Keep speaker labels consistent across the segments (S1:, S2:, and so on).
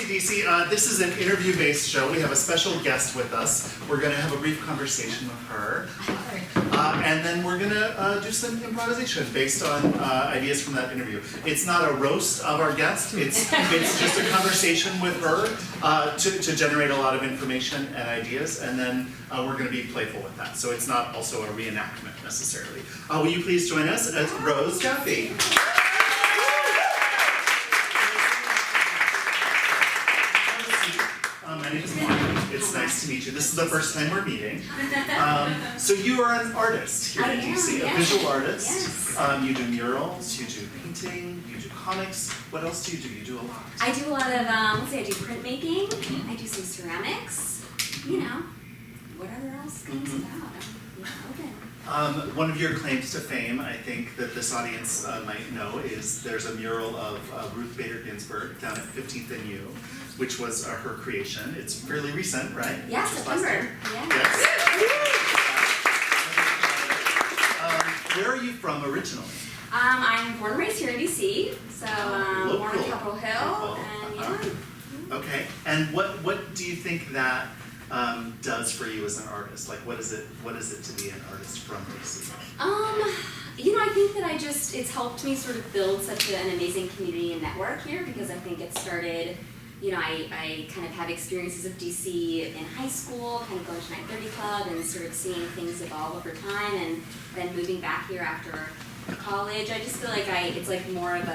S1: Icdc. This is an interview-based show. We have a special guest with us. We're going to have a brief conversation with her. And then we're going to do some improvisation based on ideas from that interview. It's not a roast of our guest. It's just a conversation with her to generate a lot of information and ideas. And then we're going to be playful with that. So it's not also a reenactment necessarily. Will you please join us as Rose Jaffe? My name is Mark. It's nice to meet you. This is the first time we're meeting. So you are an artist here in DC, a visual artist. Yes. You do murals, you do painting, you do comics. What else do? You do a lot.
S2: I do a lot of, let's say I do printmaking, I do some ceramics, you know, whatever else comes about. I'm open.
S1: One of your claims to fame, I think, that this audience might know is there's a mural of Ruth Bader Ginsburg down at 15th and U, which was her creation. It's fairly recent, right?
S2: Yeah, September. Yeah.
S1: Yes. Where are you from originally?
S2: I'm born and raised here in DC, so born on Capitol Hill, and yeah.
S1: Okay, and what do you think that does for you as an artist? Like, what is it to be an artist from DC?
S2: You know, I think that it's helped me sort of build such an amazing community and network here, because I think it started, you know, I kind of had experiences of DC in high school, kind of going to 930 Club and sort of seeing things evolve over time, and then moving back here after college. I just feel like it's like more of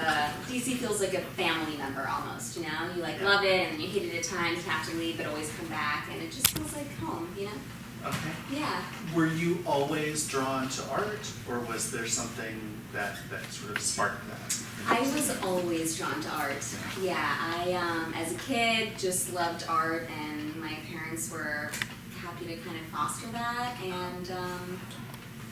S2: DC feels like a family member almost, you know? You like love it, and then you hate it at times, you have to leave, but always come back, and it just feels like home, you know?
S1: Okay.
S2: Yeah.
S1: Were you always drawn to art, or was there something that sort of sparked that?
S2: I was always drawn to art. Yeah, I, as a kid, just loved art, and my parents were happy to kind of foster that, and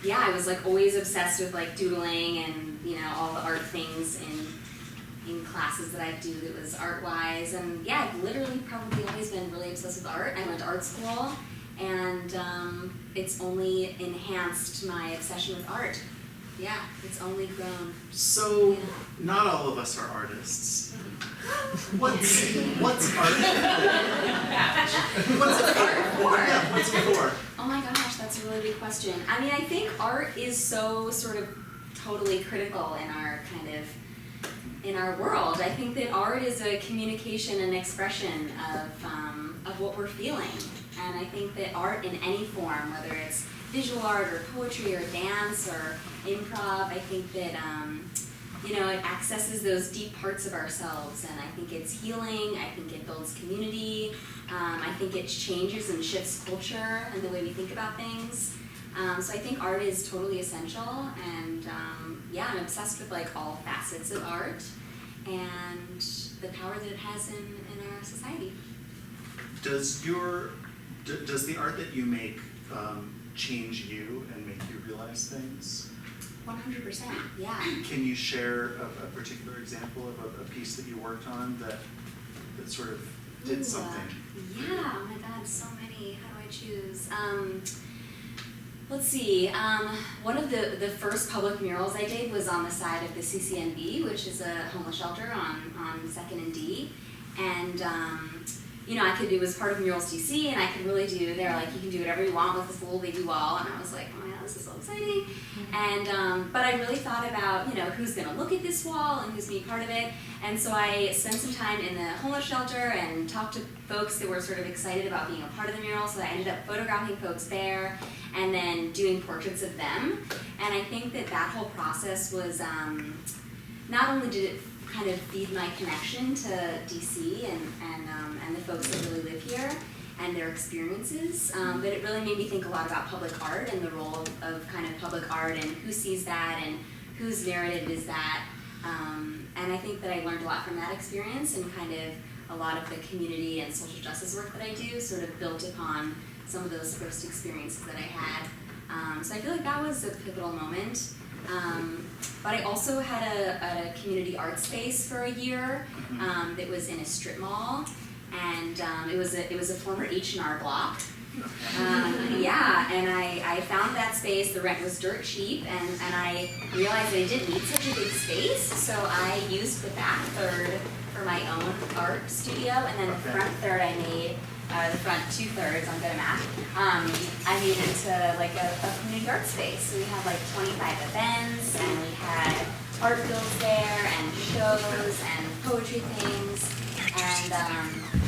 S2: yeah, I was like always obsessed with like doodling and, you know, all the art things in classes that I do that was art-wise, and yeah, I've literally probably always been really obsessed with art. I went to art school, and it's only enhanced my obsession with art. Yeah, it's only grown.
S1: So, not all of us are artists. What's art? What's art for? Yeah, what's it for?
S2: Oh my gosh, that's a really big question. I mean, I think art is so sort of totally critical in our in our world. I think that art is a communication and expression of what we're feeling. And I think that art in any form, whether it's visual art or poetry or dance or improv, I think that you know, it accesses those deep parts of ourselves, and I think it's healing. I think it builds community. I think it changes and shifts culture and the way we think about things. So I think art is totally essential, and yeah, I'm obsessed with like all facets of art and the power that it has in our society.
S1: Does the art that you make change you and make you realize things?
S2: 100%, yeah.
S1: Can you share a particular example of a piece that you worked on that sort of did something?
S2: Yeah, oh my God, so many. How do I choose? Let's see. One of the first public murals I did was on the side of the CCNB, which is a homeless shelter on 2nd and D. And you know, it was part of Murals DC, and I could really they're like, you can do whatever you want with this little baby wall, and I was like, oh my God, this is so exciting. And, but I really thought about, you know, who's gonna look at this wall and who's being part of it, and so I spent some time in the homeless shelter and talked to folks that were sort of excited about being a part of the mural, so I ended up photographing folks there, and then doing portraits of them, and I think that whole process was, not only did it kind of feed my connection to DC and the folks that really live here and their experiences, but it really made me think a lot about public art and the role of kind of public art and who sees that and whose narrative is that. And I think that I learned a lot from that experience, and kind of a lot of the community and social justice work that I do sort of built upon some of those first experiences that I had. So I feel like that was a pivotal moment. But I also had a community art space for a year that was in a strip mall, and it was a former H&R Block. Yeah, and I found that space. The rent was dirt cheap, and I realized I didn't need such a big space, so I used the back third for my own art studio, and then the front third I made, the front 2/3, I'm good at math, I made into like a community art space. So we had like 25 events, and we had art builds there, and shows, and poetry things, and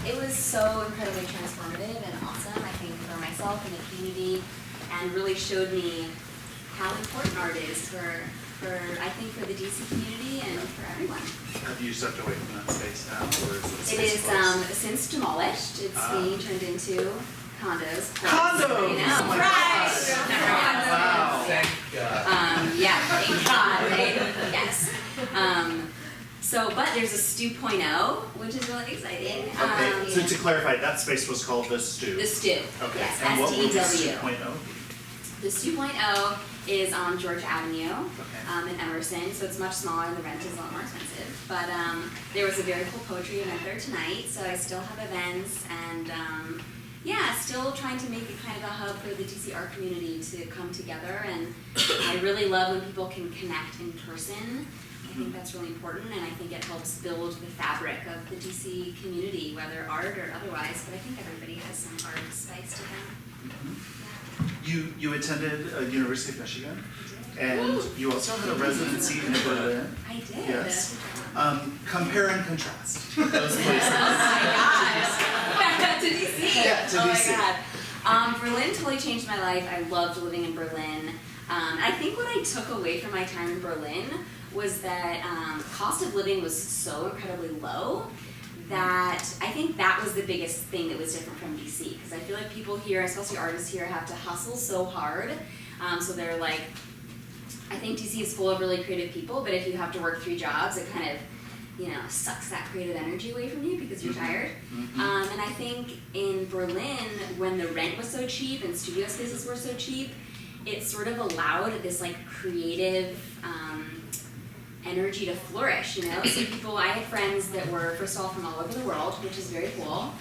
S2: it was so incredibly transformative and awesome, I think, for myself and the community, and really showed me how important art is for I think for the DC community and for everyone.
S1: Have you stepped away from that space now, or is the
S2: It
S1: space
S2: is
S1: closed?
S2: since demolished. It's being turned into condos.
S1: Condos!
S2: I know.
S1: Oh my
S2: Right.
S1: gosh.
S2: Never mind.
S1: Wow.
S3: Thank God.
S2: Yeah, thank God, right? Yes. But there's a Stew 0.0, which is really exciting.
S1: Okay, so to clarify, that space was called the Stew.
S2: The Stew.
S1: Okay,
S2: Yes,
S1: and what will the
S2: STEW.
S1: Stew 0.0 be?
S2: The Stew 0.0 is on George Avenue
S1: Okay.
S2: in Emerson, so it's much smaller and the rent is a lot more expensive. But there was a very cool poetry event there tonight, so I still have events and still trying to make it kind of a hub for the DC art community to come together. And I really love when people can connect in person. I think that's really important, and I think it helps build the fabric of the DC community, whether art or otherwise. But I think everybody has some art spice to them.
S1: You attended University of Michigan,
S2: I did.
S1: and you also had a residency in Berlin.
S2: I did.
S1: Yes. Compare and contrast those places.
S2: Oh my gosh. To DC.
S1: Yeah, to
S2: oh
S1: DC.
S2: my God. Berlin totally changed my life. I loved living in Berlin. I think what I took away from my time in Berlin was that cost of living was so incredibly low that I think that was the biggest thing that was different from DC, because I feel like people here, especially artists here, have to hustle so hard. So they're like, I think DC is full of really creative people, but if you have to work 3 jobs, it kind of, sucks that creative energy away from you because you're tired. And I think in Berlin, when the rent was so cheap and studio spaces were so cheap, it sort of allowed this like creative energy to flourish, So I had friends that were, first of all, from all over the world, which is very cool.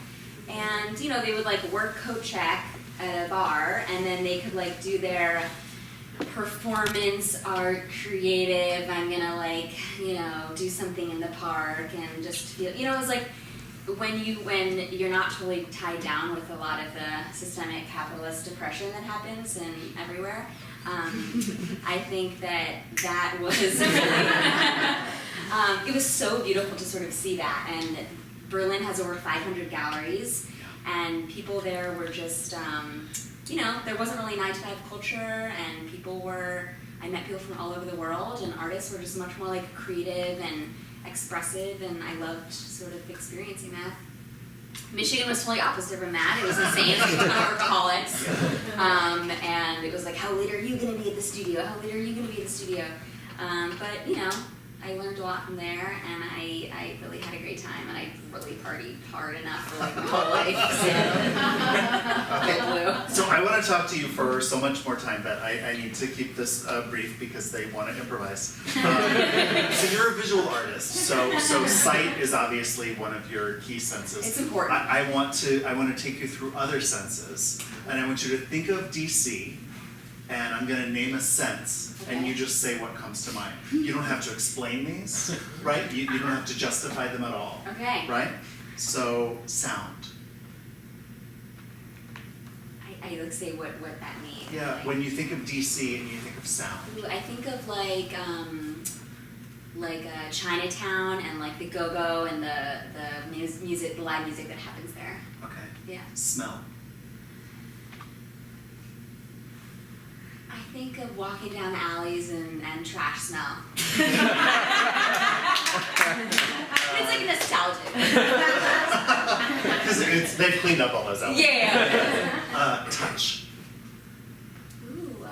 S2: And, they would like work coat check at a bar, and then they could like do their performance art, creative, I'm gonna do something in the park and just feel, it was like when you're not totally tied down with a lot of the systemic capitalist depression that happens in everywhere. I think that was really, it was so beautiful to sort of see that. And Berlin has over 500 galleries, and people there were just, there wasn't really 9-to-5 culture, and I met people from all over the world, and artists were just much more like creative and expressive, and I loved sort of experiencing that. Michigan was totally opposite from that. It was insane. It was a ton of workaholics. And it was like, how late are you going to be at the studio? How late are you going to be at the studio? But, I learned a lot from there, and I really had a great time, and I really partied hard enough for like my whole life.
S1: So I want to talk to you for so much more time, but I need to keep this brief because they want to improvise. So you're a visual artist, so sight is obviously one of your key senses.
S2: It's important.
S1: I want to take you through other senses, and I want you to think of DC, and I'm going to name a sense, and you just say what comes to mind. You don't have to explain these, right? You don't have to justify them at all.
S2: Okay.
S1: Right? So, sound.
S2: I like say what that means.
S1: Yeah,
S2: like,
S1: when you think of DC and you think of sound.
S2: Ooh, I think of like Chinatown and like the go-go and the music, the live music that happens there.
S1: Okay.
S2: Yeah.
S1: Smell.
S2: I think of walking down the alleys and trash smell. It's like nostalgic.
S1: Because they've cleaned up all those elements.
S2: Yeah.
S1: Touch.
S2: Ooh.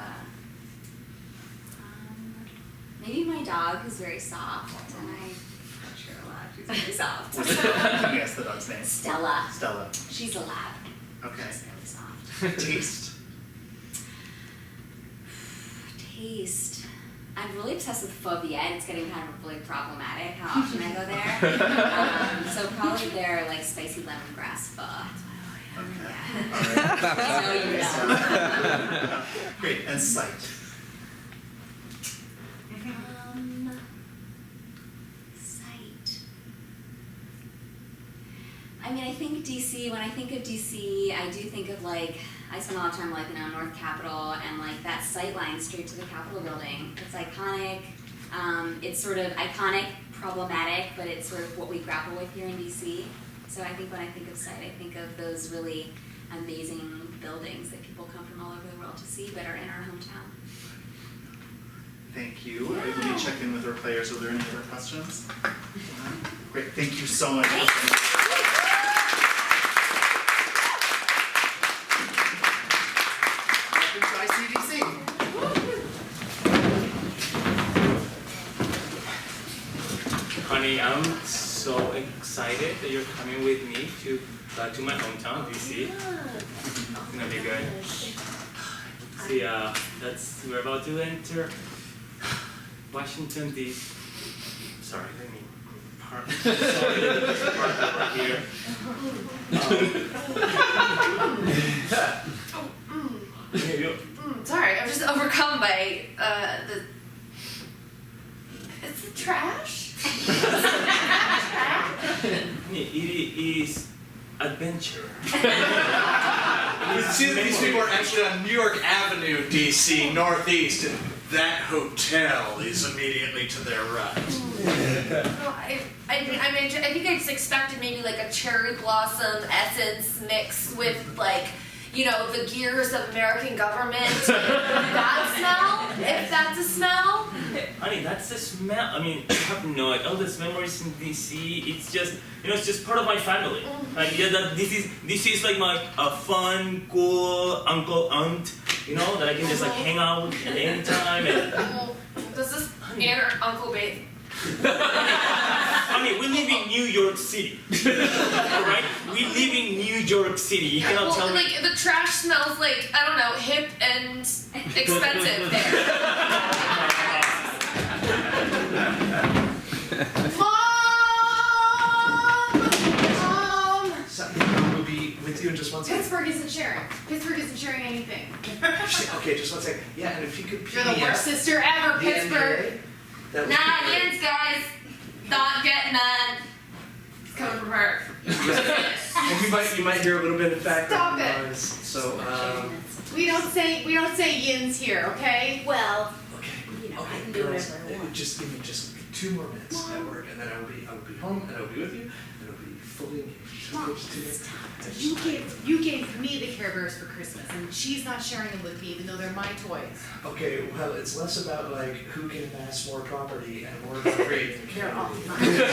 S2: Maybe my dog, who's very soft, and I'm not sure a lot. She's very soft.
S1: Can you guess the dog's name?
S2: Stella.
S1: Stella.
S2: She's a lab.
S1: Okay.
S2: She's really soft.
S1: Taste.
S2: Taste. I'm really obsessed with pho Viet. It's getting kind of really problematic how often I go there. So probably their like spicy lemongrass pho.
S1: Okay.
S2: Yeah.
S1: All right.
S2: I know you know.
S1: Great. And sight.
S2: Sight. I mean, I think DC, when I think of DC, I do think of like, I spend a lot of time like, North Capitol and like that sight line straight to the Capitol building. It's iconic, it's sort of iconic, problematic, but it's sort of what we grapple with here in DC. So I think when I think of sight, I think of those really amazing buildings that people come from all over the world to see but are in our hometown.
S1: Thank you. Let me check in with our players. Are there any other questions? Great, thank you so much. Welcome to Icdc.
S3: Honey, I'm so excited that you're coming with me to my hometown, DC. It's gonna be good. See, we're about to enter Washington D.C. Sorry, let me park. Sorry, let me just park over here. Here you go.
S4: Sorry, I'm just overcome by It's the trash?
S3: It is adventure.
S5: See that these people are actually on New York Avenue, DC, Northeast, and that hotel is immediately to their right.
S4: I think I just expected maybe like a cherry blossom essence mixed with like, the gears of American government. That smell, if that's a smell.
S3: Honey, that's the smell. I mean, you have no idea. All these memories in DC, it's just, it's just part of my family. Like, this is like my fun, cool uncle, aunt, that I can just like hang out with at any time. And
S4: Does this aunt or uncle bathe?
S3: Honey, we live in New York City, alright? We live in New York City. You cannot tell me.
S4: Like the trash smells like, I don't know, hip and expensive there. Mom!
S5: We'll be with you in just one second.
S6: Pittsburgh isn't sharing. Pittsburgh isn't sharing anything.
S5: Okay, just one second. Yeah, and if you could
S6: You're the worst sister ever, Pittsburgh.
S5: That
S4: Nah, Yins, guys. Not getting that. It's coming from her.
S5: And you might hear a little bit of background
S6: Stop it.
S5: noise. So,
S6: We don't say yins here, okay?
S2: Well,
S5: okay,
S2: I can do
S5: girls,
S2: whatever I want.
S5: just give me just 2 more minutes at work, and then I will be home, and I will be with you, and I will be fully engaged.
S6: Mom,
S5: Just 2 minutes.
S6: You gave me the Care Bears for Christmas, and she's not sharing them with me, even though they're my toys.
S5: Okay, well, it's less about like who can amass more property and more about creating the
S6: They're all
S5: community.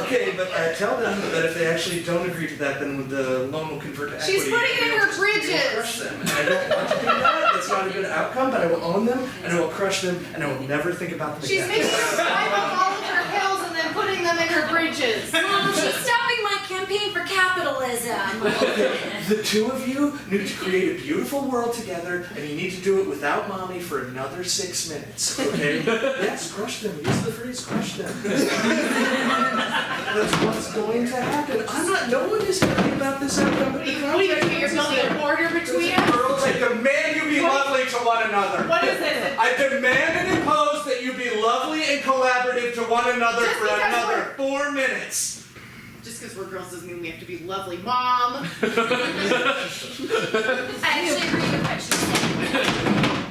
S5: Okay, but tell them that if they actually don't agree to that, then the loan will convert to equity.
S6: She's putting it in her
S5: We'll
S6: bridges.
S5: crush them. And I don't want to do that. That's not a good outcome, but I will own them, and I will crush them, and I will never think about them
S6: She's
S5: again.
S6: making her climb up all of her hills and then putting them in her bridges.
S2: Mom, she's stopping my campaign for capitalism.
S5: Okay, the 2 of you need to create a beautiful world together, and you need to do it without mommy for another 6 minutes, okay? Yes, crush them. Use the phrase crush them. That's what's going to happen. No one is talking about this outcome.
S6: What do you think? You're building a border between us?
S5: Girls, I demand you be lovely to one another.
S6: What is this?
S5: I demand and impose that you be lovely and collaborative to one another
S6: Just
S5: for
S6: because
S5: another 4 minutes.
S6: Just because we're girls doesn't mean we have to be lovely, Mom.
S2: I actually agree with what she said.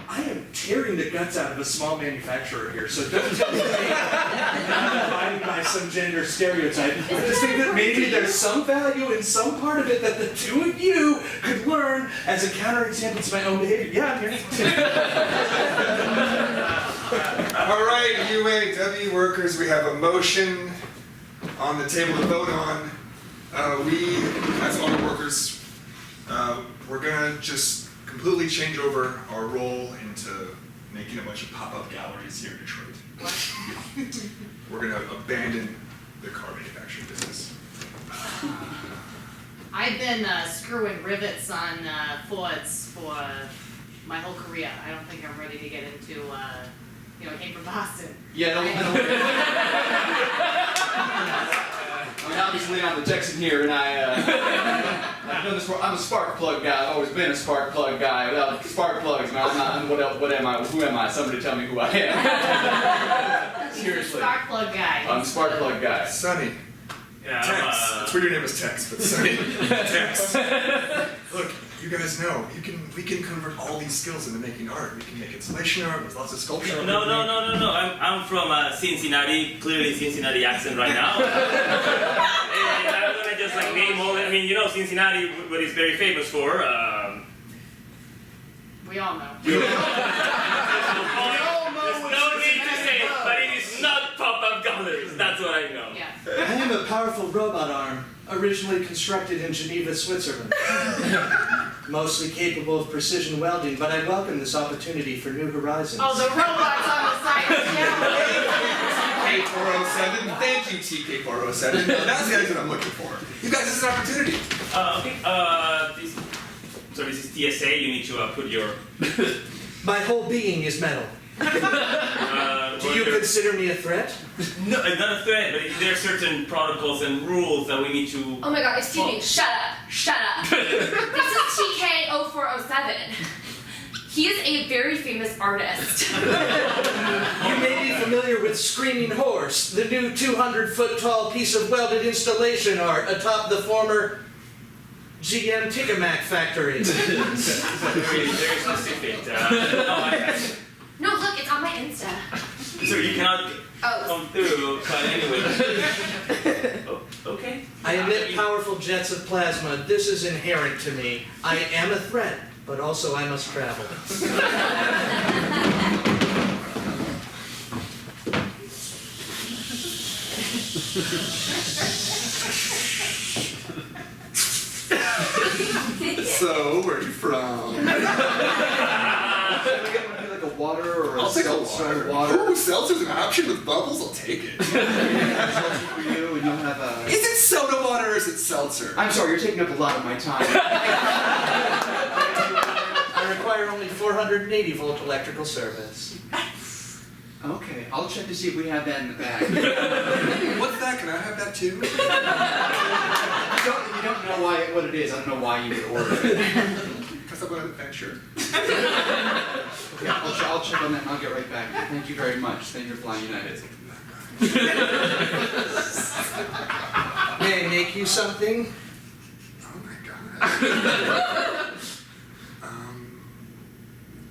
S5: I am tearing the guts out of a small manufacturer here, so don't tell me I'm abiding by some gender stereotype. I just think that maybe there's some value in some part of it that the 2 of you could learn as a counterexample to my own behavior. Yeah, I'm here.
S7: All right, UAW workers, we have a motion on the table to vote on. We, as auto workers, we're gonna just completely change over our role into making a bunch of pop-up galleries here in Detroit. We're gonna abandon the car manufacturing business.
S6: I've been screwing rivets on Fords for my whole career. I don't think I'm ready to get into, I came from Boston.
S8: Yeah, I mean, obviously I'm the Texan here, and I've done this for, I'm a spark plug guy. I've always been a spark plug guy. Without spark plugs, man, what am I? Who am I? Somebody tell me who I am. Seriously.
S6: spark plug guy.
S8: I'm spark plug guy.
S7: Sonny.
S3: Yeah,
S7: Tex. That's where your name is Tex, but Sonny. Tex. Look, you guys know, we can convert all these skills into making art. We can make installation art, there's lots of sculpture.
S3: No. I'm from Cincinnati. Clearly Cincinnati accent right now. And I'm gonna just like name all. I mean, you know Cincinnati, what it's very famous for.
S6: We all know.
S3: There's no need to say it, but it is not pop-up colors. That's what I know.
S6: Yeah.
S9: I am a powerful robot arm, originally constructed in Geneva, Switzerland. Mostly capable of precision welding, but I welcome this opportunity for new horizons.
S6: Oh, the robots on the side. Yeah.
S7: TK407, thank you TK407. That's the answer I'm looking for. You guys, this is an opportunity.
S3: This is TSA. You need to put your.
S9: My whole being is metal. Do you consider me a threat?
S3: No, it's not a threat, but there are certain protocols and rules that we need to.
S4: Oh my god, excuse me, shut up. This is TK0407. He is a very famous artist.
S9: You may be familiar with Screaming Horse, the new 200-foot tall piece of welded installation art atop the former GM Tickamack factory.
S3: Very specific.
S4: No, look, it's on my Insta.
S3: So you cannot
S4: Oh.
S3: come through, but anyway. Oh, okay.
S9: I emit powerful jets of plasma. This is inherent to me. I am a threat, but also I must travel.
S7: So, where are you from?
S8: Like a water or a
S7: I'll take a
S8: seltzer
S7: water. Ooh, seltzer's an option with bubbles, I'll take it.
S8: Seltzer for you, and you'll have a.
S7: Is it soda water or is it seltzer?
S8: I'm sorry, you're taking up a lot of my time.
S9: I require only 480 volt electrical service.
S8: Okay, I'll check to see if we have that in the bag.
S7: What's that? Can I have that too?
S8: You don't know what it is. I don't know why you would order it.
S7: Because I'm going to adventure.
S8: Okay, I'll check on that and I'll get right back. Thank you very much. Thank you for flying United.
S9: May I make you something?
S7: Oh my god.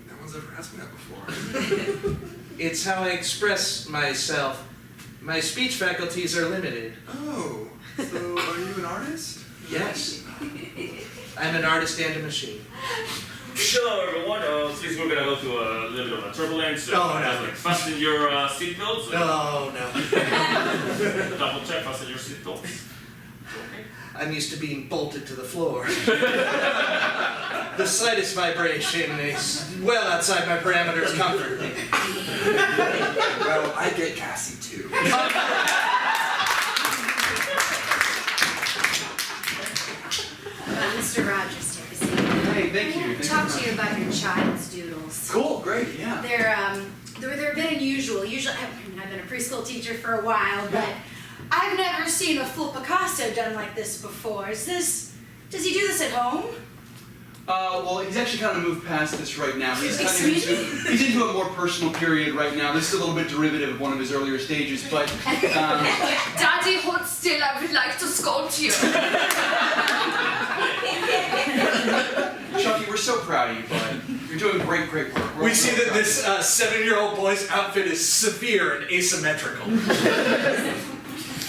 S7: No one's ever asked me that before.
S9: It's how I express myself. My speech faculties are limited.
S7: Oh, so are you an artist?
S9: Yes. I'm an artist and a machine.
S3: Hello everyone, since we're gonna go through a little bit of a turbulence,
S9: Oh, no.
S3: just like fasten your seatbelts.
S9: Oh, no.
S3: Double check, fasten your seatbelts. Okay.
S9: I'm used to being bolted to the floor. The slightest vibration is well outside my parameters comfort.
S7: Well, I get gassy too.
S10: Mr. Rogers, take a seat.
S8: Hey, thank you.
S10: I want to talk to you about your child's doodles.
S8: Cool, great, yeah.
S10: They're a bit unusual. Usually, I've been a preschool teacher for a while, but I've never seen a full Picasso done like this before. Does he do this at home?
S8: Well, he's actually kind of moved past this right now. He's
S10: Excuse
S8: he's into a more personal period right now. This is a little bit derivative of one of his earlier stages, but
S4: Daddy, hold still, I would like to scold you.
S8: Chucky, we're so proud of you, bud. You're doing great work.
S9: We see that this 7-year-old boy's outfit is severe and asymmetrical.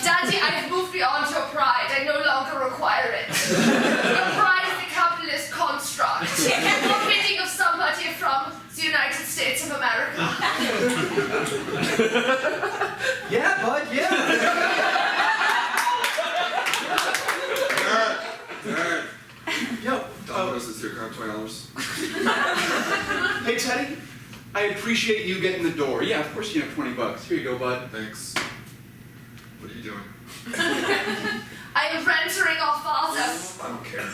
S4: Daddy, I've moved beyond your pride. I no longer require it. Your pride is a capitalist construct. You're fitting of somebody from the United States of America.
S8: Yeah, bud, yeah.
S7: Dad,
S8: Yo,
S7: Domino's is your card, $20.
S8: hey Teddy, I appreciate you getting the door. Yeah, of course you have $20. Here you go, bud.
S7: Thanks. What are you doing?
S4: I am rendering our father.
S7: I don't care.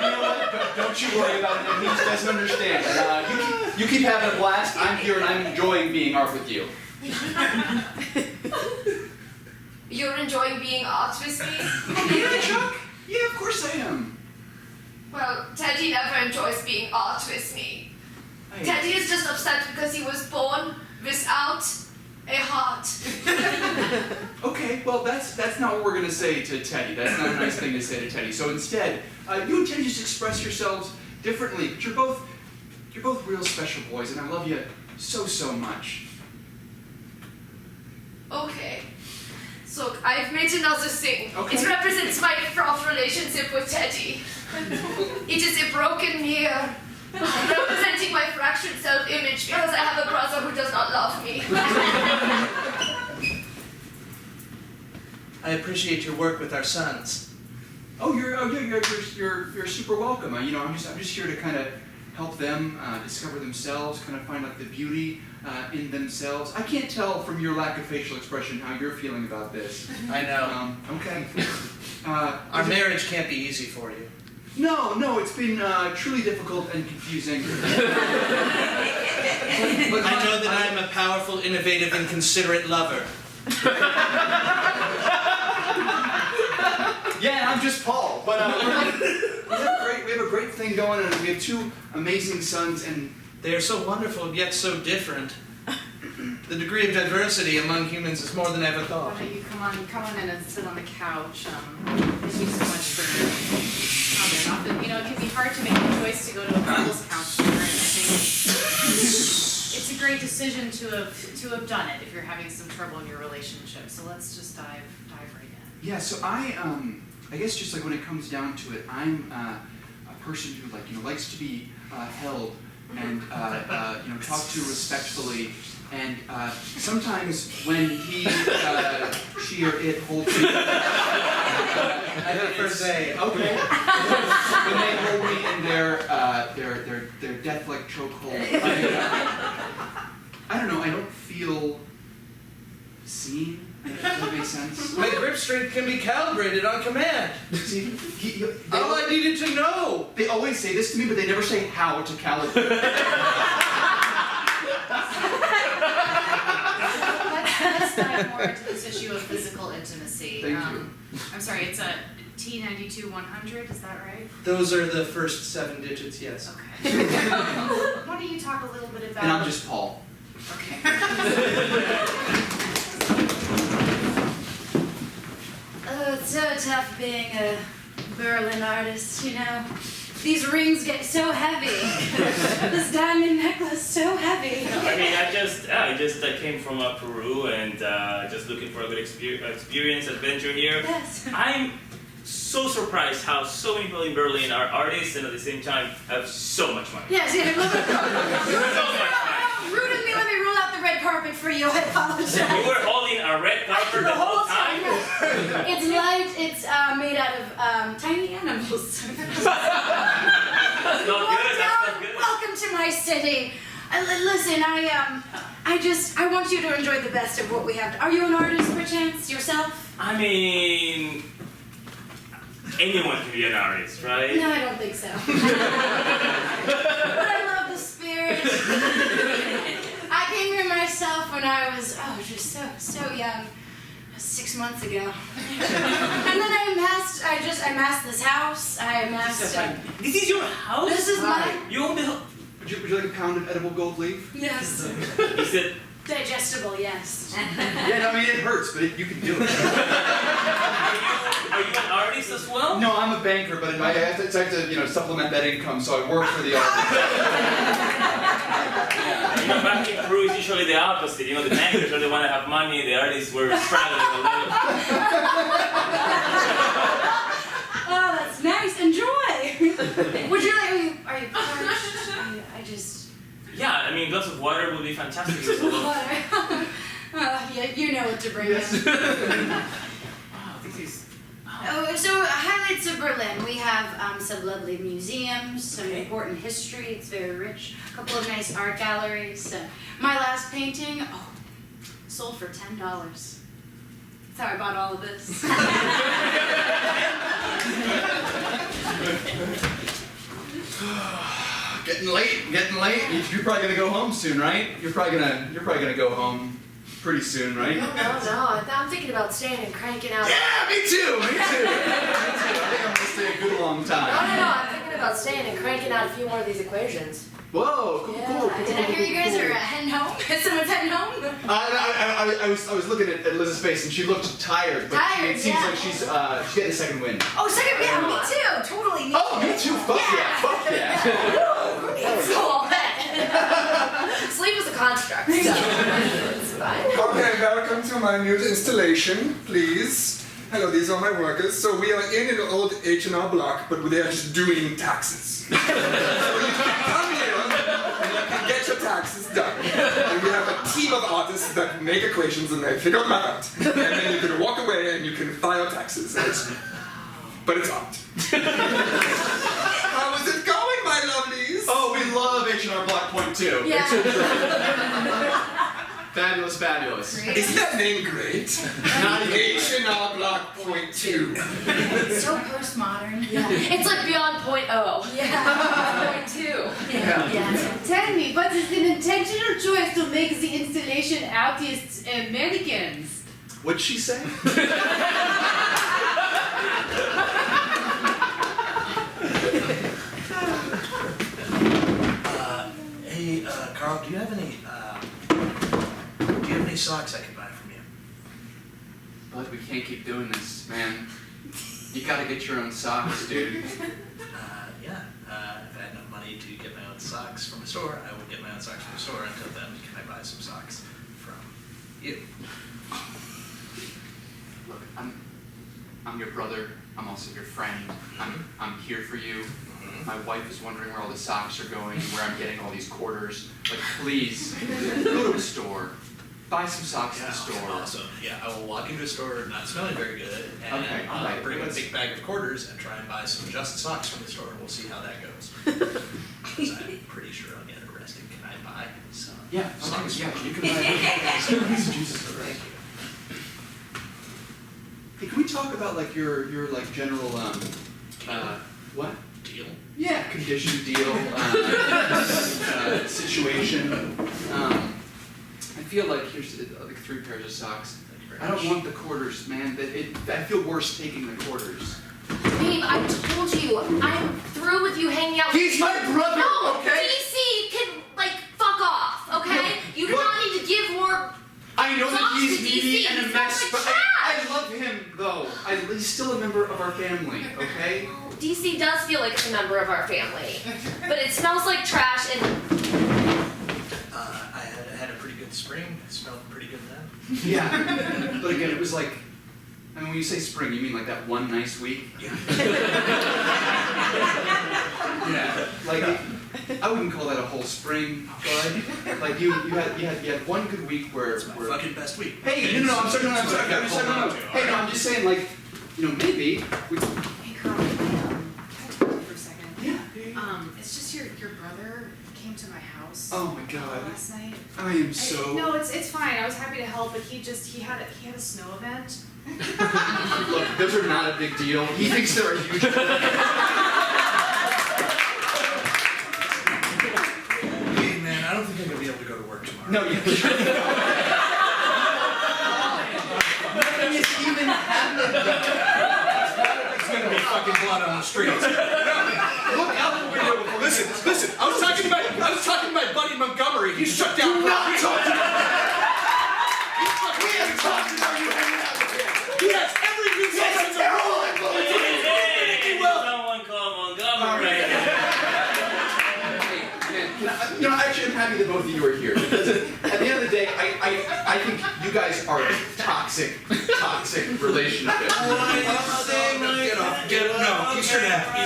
S8: You know what? Don't you worry about it. He just doesn't understand. You keep having a blast. I'm here and I'm enjoying being art with you.
S4: You're enjoying being art with me?
S8: Yeah, Chuck. Yeah, of course I am.
S4: Well, Teddy never enjoys being art with me. Teddy is just upset because he was born without a heart.
S8: Okay, well that's not what we're gonna say to Teddy. That's not a nice thing to say to Teddy. So instead, you and Teddy just express yourselves differently. But you're both real special boys, and I love you so much.
S4: Okay. So I've made another thing.
S8: Okay.
S4: It represents my fraught relationship with Teddy. It is a broken mirror, representing my fractured self-image because I have a brother who does not love me.
S9: I appreciate your work with our sons.
S8: Oh, you're super welcome. You know, I'm just here to kind of help them discover themselves, kind of find out the beauty in themselves. I can't tell from your lack of facial expression how you're feeling about this.
S9: I know.
S8: Okay.
S9: Our marriage can't be easy for you.
S8: No, it's been truly difficult and confusing. But
S9: I know that I'm a powerful, innovative, and considerate lover.
S8: Yeah, I'm just Paul. But we have a great thing going, and we have two amazing sons, and
S9: They are so wonderful, yet so different. The degree of diversity among humans is more than I ever
S6: Why
S9: thought.
S6: don't you come on in and sit on the couch? Thank you so much for coming. Often, you know, it can be hard to make a choice to go to a couples counselor, and I think it's a great decision to have done it if you're having some trouble in your relationship. So let's just dive right in.
S8: yeah. So I guess just like when it comes down to it, I'm a person who likes to be held and talked to respectfully. And sometimes when she or it holds me,
S9: I prefer they.
S8: okay. When they hold me in their death-like chokehold, I don't know. I don't feel seen. Does that make sense?
S9: My grip strength can be calibrated on command.
S8: See,
S9: All I needed to know.
S8: they always say this to me, but they never say how to calibrate.
S6: Let's dive more into this issue of physical intimacy.
S8: Thank you.
S6: I'm sorry, it's a T92-100, is that right?
S9: Those are the first 7 digits, yes.
S6: Okay. Why don't you talk a little bit about...
S8: And I'm just Paul.
S6: Okay.
S10: Oh, it's so tough being a Berlin artist, you know. These rings get so heavy. This diamond necklace so heavy.
S3: I mean, I just came from Peru and just looking for a good experience, adventure here.
S10: Yes.
S3: I'm so surprised how so many people in Berlin are artists and at the same time have so much money.
S10: Yes, yeah, look at
S3: So much money.
S10: rude of me, let me roll out the red carpet for you. I apologize.
S3: You were holding a red carpet the whole time?
S10: It's light, it's made out of tiny animals.
S3: That's not good, that's not good.
S10: Welcome to my city. Listen, I want you to enjoy the best of what we have. Are you an artist, perchance, yourself?
S3: I mean, anyone can be an artist, right?
S10: No, I don't think so. But I love the spirit. I came here myself when I was, just so young. 6 months ago. And then I amassed this house. I amassed...
S3: This is your house?
S10: This is my...
S3: You own the house?
S8: Would you like a pound of edible gold leaf?
S10: Yes.
S3: Is it?
S10: Digestible, yes.
S8: Yeah, I mean it hurts, but you can do it.
S3: Are you an artist as well?
S8: No, I'm a banker, but I have to supplement that income, so I work for the artist.
S3: You know, back in Peru, it's usually the opposite. You know, the bankers are the one that have money, the artists were struggling a little.
S10: Oh, that's nice. Enjoy. Would you like... Are you parched? I just...
S3: Yeah, I mean, glass of water would be fantastic. As well.
S10: Water. Yeah, you know what to bring
S8: Yes.
S10: in.
S3: Wow, this is.
S10: Oh, so highlights of Berlin. We have some lovely museums, some
S3: Okay.
S10: important history. It's very rich. A couple of nice art galleries. My last painting, sold for $10. That's how I bought all of this.
S8: Getting late. You're probably gonna go home soon, right? You're probably gonna go home pretty soon, right?
S4: No, I'm thinking about staying and cranking out.
S8: Yeah, me too. I think I'm gonna stay a good long time.
S4: I'm thinking about staying and cranking out a few more of these equations.
S8: Whoa, cool, cool.
S10: Did I hear you guys are heading home? Someone's heading home?
S8: I was looking at Liz's face and she looked tired, but
S10: Tired,
S8: it seems
S10: yeah.
S8: like she's getting a second wind.
S10: Oh, second, yeah, me too. Totally. Me
S8: Oh, me too. Fuck yeah. Fuck yeah.
S10: Who needs all that?
S4: Sleep is a construct, so it's fine.
S7: Okay, welcome to my new installation, please. Hello, these are my workers. So we are in an old H&R block, but they are just doing taxes. So you can come here and you can get your taxes done. And we have a team of artists that make equations and they figure them out. And then you can walk away and you can file taxes. But it's art. How is it going, my lovelies?
S8: Oh, we love H&R Block Point 2.
S10: Yeah.
S8: Fabulous, fabulous.
S7: Isn't that name great?
S8: Not even
S7: H&R Block Point 2.
S10: So postmodern.
S4: It's like beyond point oh.
S10: Yeah.
S4: Point two.
S10: Yeah.
S11: Tell me, what is an intentional choice to make the installation artists Americans?
S8: What'd she say?
S12: Hey, Carl, do you have any socks I can buy from you?
S8: Bud, we can't keep doing this, man. You gotta get your own socks, dude.
S12: Yeah. If I had enough money to get my own socks from a store, I would get my own socks from a store. Until then, can I buy some socks from you?
S8: Look, I'm your brother. I'm also your friend. I'm here for you. My wife is wondering where all the socks are going and where I'm getting all these quarters. Like, please, go to a store. Buy some socks at the store.
S12: Awesome. Yeah, I will walk into a store not smelling very good, and
S8: Okay, all
S12: I'll
S8: right.
S12: bring a big bag of quarters and try and buy some just socks from the store. We'll see how that goes. Because I'm pretty sure I'll get arrested. Can I buy some socks?
S8: Yeah,
S12: from
S8: you can buy Jesus
S12: Thank you.
S8: Hey, can we talk about like your like general what?
S12: Deal.
S8: Yeah, condition deal situation. I feel like here's like 3 pairs of socks.
S12: Thank you very
S8: I don't
S12: much.
S8: want the quarters, man. I feel worse taking the quarters.
S4: Babe, I told you, I'm through with you hanging out.
S8: He's my brother,
S4: No,
S8: okay?
S4: DC can like fuck off, okay? You do
S8: look.
S4: not need to give more.
S8: I know that
S4: Talk
S8: he's
S4: to
S8: needy
S4: DC,
S8: and a
S4: he's
S8: mess,
S4: not
S8: but
S4: like
S8: I love him though. He's still a member of our family, okay?
S4: DC does feel like it's a member of our family, but it smells like trash and
S12: I had a pretty good spring. It smelled pretty good then.
S8: Yeah. But again, it was like, I mean, when you say spring, you mean like that one nice week?
S12: Yeah.
S8: Yeah. Like, I wouldn't call that a whole spring, bud. Like you had one good week where.
S12: It's my fucking best week.
S8: Hey, no, I'm sorry, no. Hey, no, I'm just saying, like, maybe we.
S6: Hey Carl, can I talk to you for a second?
S8: Yeah.
S6: It's just your brother came to my house.
S8: Oh my God.
S6: Last night.
S8: I am so.
S6: No, it's fine. I was happy to help, but he had a snow event.
S8: Look, those are not a big deal. He thinks they're a huge.
S12: Hey man, I don't think I'm gonna be able to go to work tomorrow.
S8: No, you can't. Nothing is even happening.
S12: It's gonna be fucking blood on the streets.
S8: Look out the window before.
S12: Listen. I was talking to my buddy Montgomery. He shut down.
S8: Do not talk to me. We have talked about you hanging out with him.
S12: He has every reason.
S8: He has a terrible influence.
S3: Someone call Montgomery.
S8: Actually, I'm happy that both of you are here because at the end of the day, I think you guys are a toxic relationship.
S12: Get off. No, Eastern Ave.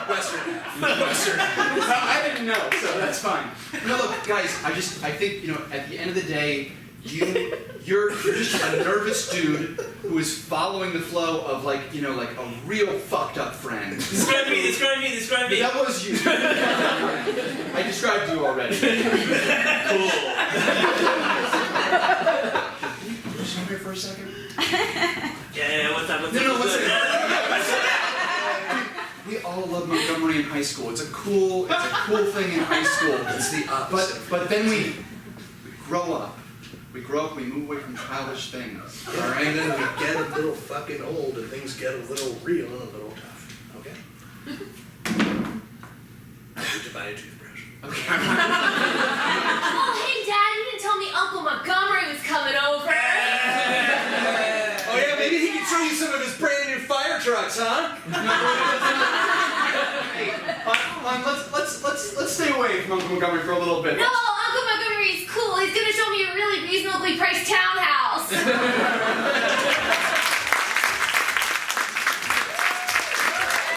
S12: Western Ave.
S8: I didn't know, so that's fine. No, look, guys, I think at the end of the day, you're just a nervous dude who is following the flow of like a real fucked up friend.
S3: Describe me.
S8: That was you. I described you already.
S3: Cool.
S12: Just come here for a second.
S3: Yeah, what's up?
S8: No, what's up? We all love Montgomery in high school. It's a cool thing in high school.
S12: It's the opposite.
S8: But then we grow up. We move away from childish things. All right?
S12: And then we get a little fucking old and things get a little real and a little tough. Okay? to buy a toothbrush.
S4: Oh, hey, Dad, you didn't tell me Uncle Montgomery was coming over.
S9: Oh yeah, maybe he can show you some of his brand new fire trucks, huh?
S8: Hey, let's stay away from Uncle Montgomery for a little bit.
S4: No, Uncle Montgomery's cool. He's gonna show me a really reasonably priced townhouse.